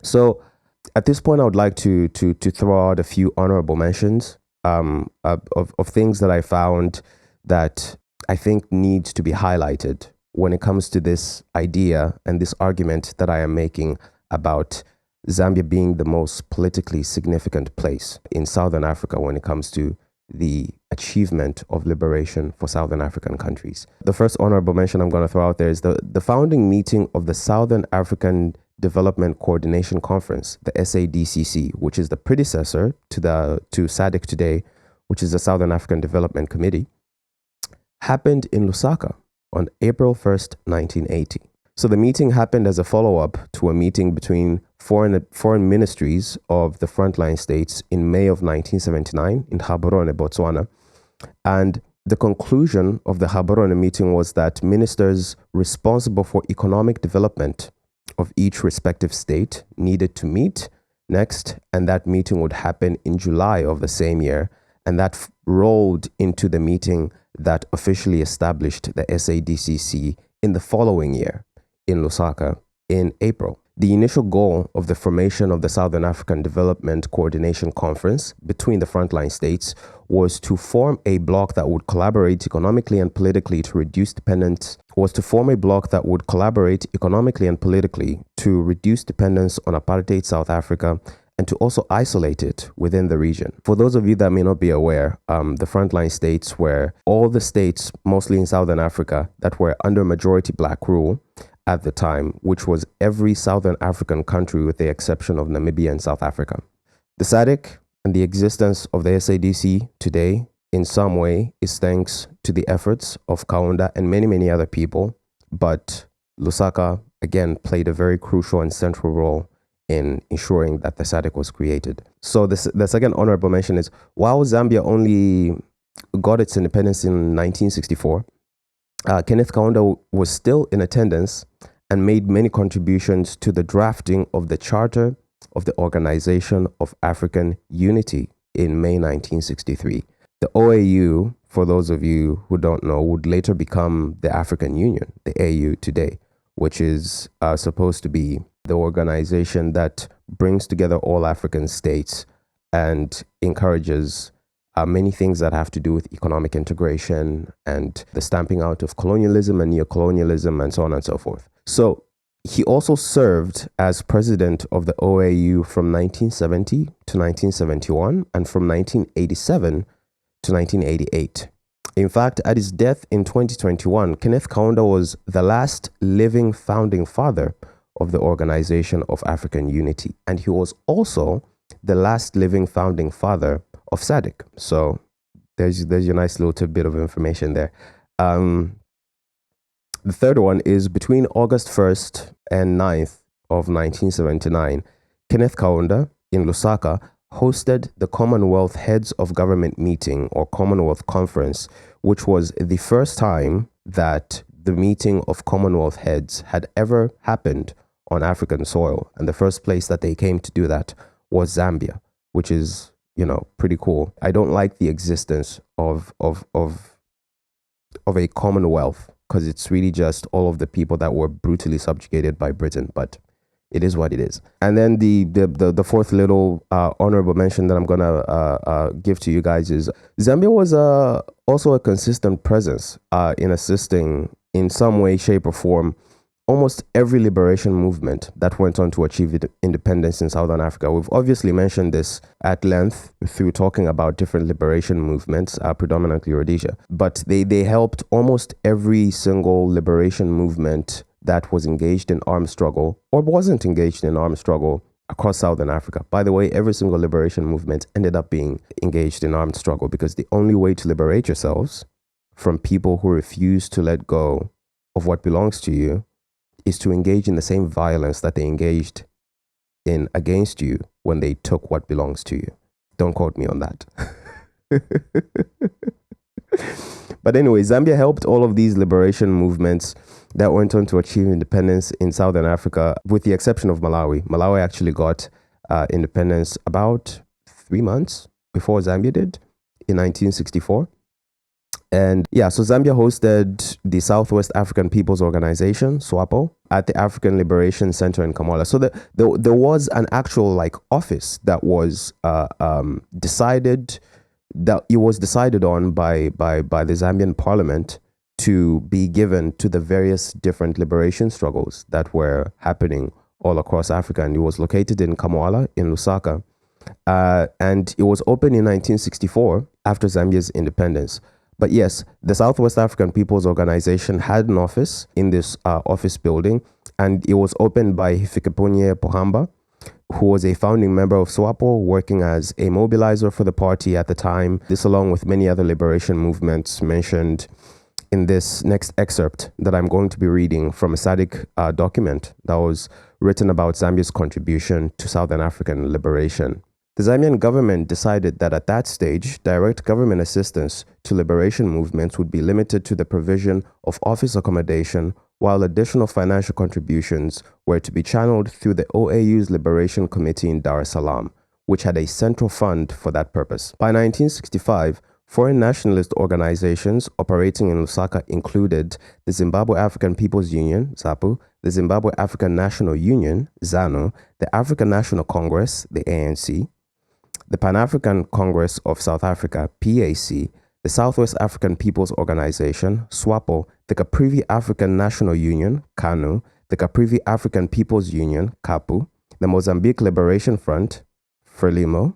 So at this point, I would like to throw out a few honorable mentions of things that I found that I think needs to be highlighted when it comes to this idea and this argument that I am making about Zambia being the most politically significant place in Southern Africa when it comes to the achievement of liberation for Southern African countries. The first honorable mention I'm going to throw out there is the founding meeting of the Southern African Development Coordination Conference, the SADCC, which is the predecessor to SADC today, which is the Southern African Development Committee, happened in Lusaka on April 1st, 1980. So the meeting happened as a follow-up to a meeting between foreign ministries of the frontline states in May of 1979 in Gaborone, Botswana. And the conclusion of the Gaborone meeting was that ministers responsible for economic development of each respective state needed to meet next, and that meeting would happen in July of the same year. And that rolled into the meeting that officially established the SADCC in the following year in Lusaka in April. The initial goal of the formation of the Southern African Development Coordination Conference between the frontline states was to form a bloc that would collaborate economically and politically to reduce dependence on apartheid South Africa and to also isolate it within the region. For those of you that may not be aware, the frontline states were all the states, mostly in Southern Africa, that were under majority black rule at the time, which was every Southern African country with the exception of Namibia and South Africa. The SADC and the existence of the SADC today in some way is thanks to the efforts of Kaunda and many, many other people. But Lusaka, again, played a very crucial and central role in ensuring that the SADC was created. So the second honorable mention is, while Zambia only got its independence in 1964, Kenneth Kaunda was still in attendance and made many contributions to the drafting of the Charter of the Organization of African Unity in May 1963. The OAU, for those of you who don't know, would later become the African Union, the AU today, which is supposed to be the organization that brings together all African states and encourages many things that have to do with economic integration and the stamping out of colonialism and neocolonialism and so on and so forth. So he also served as president of the OAU from 1970 to 1971 and from 1987 to 1988. In fact, at his death in 2021, Kenneth Kaunda was the last living founding father of the Organization of African Unity, and he was also the last living founding father of SADC. So there's your nice little tidbit of information there. The third one is between August 1st and 9th of 1979, Kenneth Kaunda in Lusaka hosted the Commonwealth Heads of Government meeting, or Commonwealth Conference, which was the first time that the meeting of Commonwealth heads had ever happened on African soil. And the first place that they came to do that was Zambia, which is, pretty cool. I don't like the existence of a Commonwealth, because it's really just all of the people that were brutally subjugated by Britain, but it is what it is. And then the fourth little honorable mention that I'm gonna give to you guys is Zambia was also a consistent presence in assisting in some way, shape, or form almost every liberation movement that went on to achieve independence in Southern Africa. We've obviously mentioned this at length through talking about different liberation movements, predominantly Rhodesia, but they helped almost every single liberation movement that was engaged in armed struggle or wasn't engaged in armed struggle across Southern Africa. By the way, every single liberation movement ended up being engaged in armed struggle, because the only way to liberate yourselves from people who refuse to let go of what belongs to you is to engage in the same violence that they engaged in against you when they took what belongs to you. Don't quote me on that. But anyway, Zambia helped all of these liberation movements that went on to achieve independence in Southern Africa, with the exception of Malawi. Malawi actually got independence about 3 months before Zambia did in 1964. And yeah, so Zambia hosted the Southwest African People's Organization, SWAPO, at the African Liberation Center in Kampala. So there was an actual like office that was decided, that it was decided on by the Zambian parliament to be given to the various different liberation struggles that were happening all across Africa. And it was located in Kampala, in Lusaka. And it was opened in 1964 after Zambia's independence. But yes, the Southwest African People's Organization had an office in this office building, and it was opened by Hifikepunye Pohamba, who was a founding member of SWAPO, working as a mobilizer for the party at the time. This, along with many other liberation movements mentioned in this next excerpt that I'm going to be reading from a SADC document that was written about Zambia's contribution to Southern African liberation. The Zambian government decided that at that stage, direct government assistance to liberation movements would be limited to the provision of office accommodation, while additional financial contributions were to be channeled through the OAU's Liberation Committee in Dar es Salaam, which had a central fund for that purpose. By 1965, foreign nationalist organizations operating in Lusaka included the Zimbabwe African People's Union, ZAPU, the Zimbabwe African National Union, ZANU, the African National Congress, the ANC, the Pan-African Congress of South Africa, PAC, the Southwest African People's Organization, SWAPO, the Caprivi African National Union, CANU, the Caprivi African People's Union, CAPU, the Mozambique Liberation Front, FRELIMO,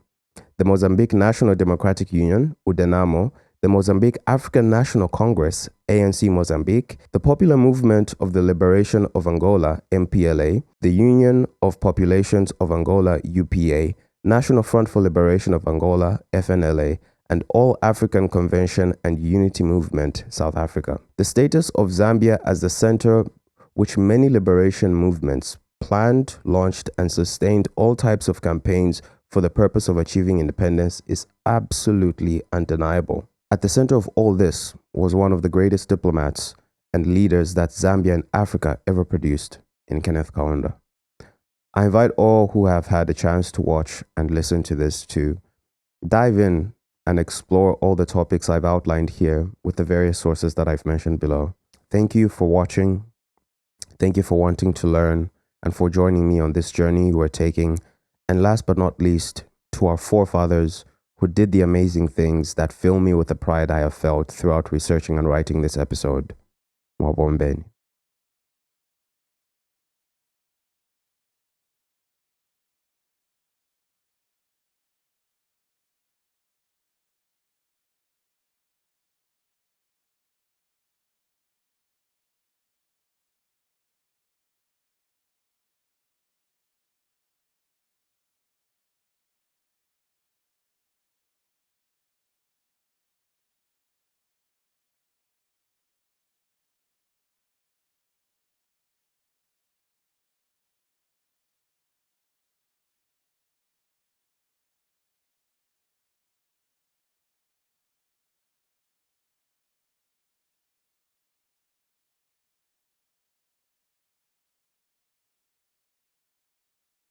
the Mozambique National Democratic Union, UDENAMO, the Mozambique African National Congress, ANC Mozambique, the Popular Movement of the Liberation of Angola, MPLA, the Union of Populations of Angola, UPA, National Front for Liberation of Angola, FNLA, and All African Convention and Unity Movement, South Africa. The status of Zambia as the center which many liberation movements planned, launched, and sustained all types of campaigns for the purpose of achieving independence is absolutely undeniable. At the center of all this was one of the greatest diplomats and leaders that Zambia and Africa ever produced, in Kenneth Kaunda. I invite all who have had a chance to watch and listen to this to dive in and explore all the topics I've outlined here with the various sources that I've mentioned below. Thank you for watching. Thank you for wanting to learn and for joining me on this journey we're taking. And last but not least, to our forefathers who did the amazing things that fill me with the pride I have felt throughout researching and writing this episode. Mwabombeni.